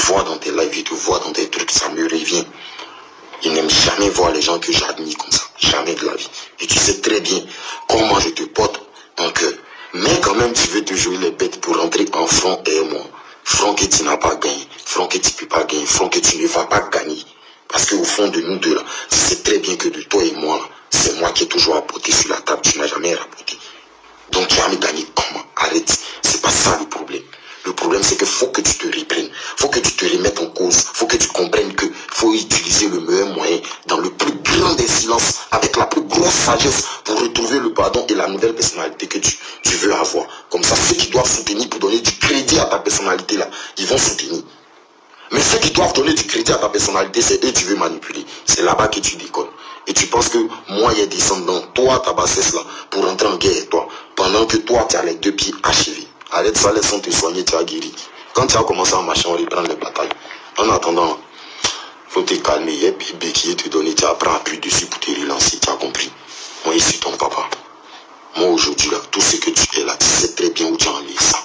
vois dans tes lives, je te vois dans tes trucs, ça me revient. Il n'aime jamais voir les gens que j'admire comme ça. Jamais de la vie. Et tu sais très bien comment je te porte en cœur. Mais quand même, tu veux te jouer les bêtes pour rentrer en front et moi. Front que tu n'as pas gagné. Front que tu ne peux pas gagner. Front que tu ne vas pas gagner. Parce qu'au fond de nous deux là, tu sais très bien que de toi et moi, c'est moi qui ai toujours apporté sur la table. Tu n'as jamais rapporté. Donc tu vas me gagner comment? Arrête. C'est pas ça le problème. Le problème, c'est qu'il faut que tu te reprennes. Faut que tu te remettes en cause. Faut que tu comprennes que faut utiliser le meilleur moyen dans le plus grand des silences, avec la plus grosse sagesse pour retrouver le pardon et la nouvelle personnalité que tu veux avoir. Comme ça, ceux qui doivent soutenir pour donner du crédit à ta personnalité là, ils vont soutenir. Mais ceux qui doivent donner du crédit à ta personnalité, c'est eux que tu veux manipuler. C'est là-bas que tu déconnes. Et tu penses que moi, il y a descendant, toi, ta bassesse là, pour entrer en guerre avec toi, pendant que toi, tu as les deux pieds achevés. Arrête ça, laisse-on te soigner, tu as guéri. Quand tu as commencé à marcher, on reprend les batailles. En attendant, faut te calmer, et puis béquiller te donner, tu apprends à appuyer dessus pour te relancer, tu as compris. Moi, ici, ton papa. Moi, aujourd'hui, là, tout ce que tu es là, tu sais très bien où tu as enlevé ça.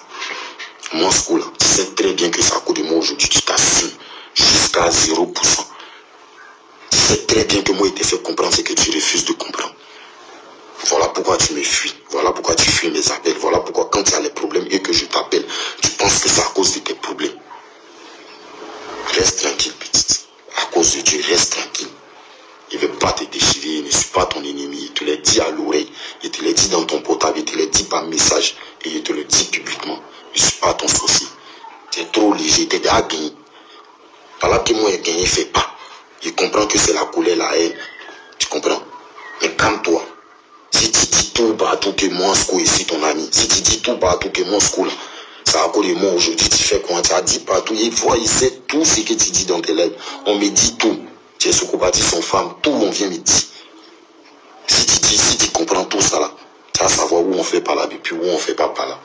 Moi, ce coup là, tu sais très bien que c'est à cause de moi aujourd'hui, tu t'assumes jusqu'à 0%. Tu sais très bien que moi, il t'a fait comprendre ce que tu refuses de comprendre. Voilà pourquoi tu me fuis. Voilà pourquoi tu fuis mes appels. Voilà pourquoi quand tu as les problèmes et que je t'appelle, tu penses que c'est à cause de tes problèmes. Reste tranquille, petite. À cause de Dieu, reste tranquille. Il ne veut pas te déchirer, il ne suis pas ton ennemi. Il te l'a dit à l'oreille, il te l'a dit dans ton portable, il te l'a dit par message et il te le dit publiquement. Je ne suis pas ton souci. Tu es trop léger, tu es déjà gagné. Par là que moi j'ai gagné, fais pas. Il comprend que c'est la colère, la haine. Tu comprends? Mais calme-toi. Si tu dis tout partout que moi, ce ici ton ami, si tu dis tout partout que moi, ce là, ça a cause de moi aujourd'hui, tu fais quoi? Tu as dit partout, il voit, il sait tout ce que tu dis dans tes lèvres. On me dit tout. Tu es Sokobati, son femme, tout on vient me dire. Si tu dis, si tu comprends tout ça là, tu vas savoir où on fait par là, et puis où on fait pas par là.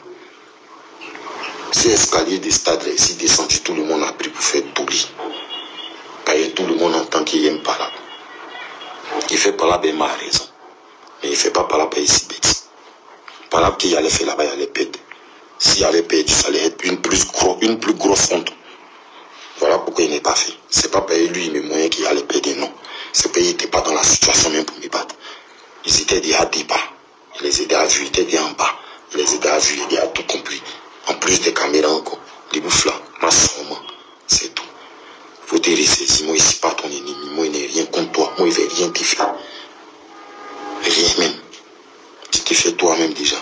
Ces escaliers des stades là, ici descendu, tout le monde a pris pour faire douli. Car tout le monde entend qu'il aime pas là. Il fait par là, ben ma raison. Mais il fait pas par là, ben ici bête. Par là, qu'il allait faire là-bas, il allait perdre. S'il avait perdu, ça allait être une plus grosse honte. Voilà pourquoi il n'est pas fait. C'est pas payer lui, mais moyen qu'il allait perdre, non. C'est qu'il n'était pas dans la situation même pour me battre. Ils étaient déjà débat. Il les aidait à vue, ils étaient déjà en bas. Il les aidait à vue, il a tout compris. En plus des caméras encore. Les bouffes là, ma somme, c'est tout. Faut te ressaisir. Moi, ici, pas ton ennemi. Moi, il n'est rien contre toi. Moi, il ne va rien te faire. Rien même. Tu te fais toi-même déjà.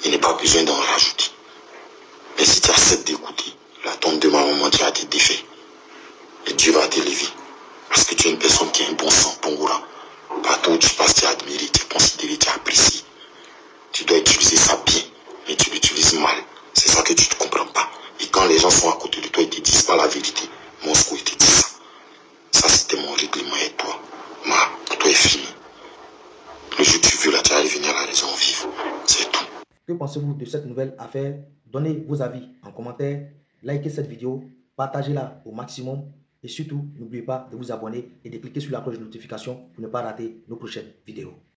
Il n'est pas besoin d'en rajouter. Mais si tu acceptes d'écouter la tombe de ma maman, tu vas te défaire. Et Dieu va t'élever. Parce que tu es une personne qui a un bon sang, bon aura. Partout où tu passes, tu es admiré, tu es considéré, tu es apprécié. Tu dois utiliser ça bien, mais tu l'utilises mal. C'est ça que tu ne comprends pas. Et quand les gens sont à côté de toi, ils ne te disent pas la vérité. Mon score, il te dit ça. Ça, c'était mon règlement et toi. Pour toi, est fini. Le jour où tu veux, là, tu vas revenir à la raison vive. C'est tout. Que pensez-vous de cette nouvelle affaire? Donnez vos avis en commentaire, likez cette vidéo, partagez-la au maximum et surtout, n'oubliez pas de vous abonner et de cliquer sur la cloche de notification pour ne pas rater nos prochaines vidéos.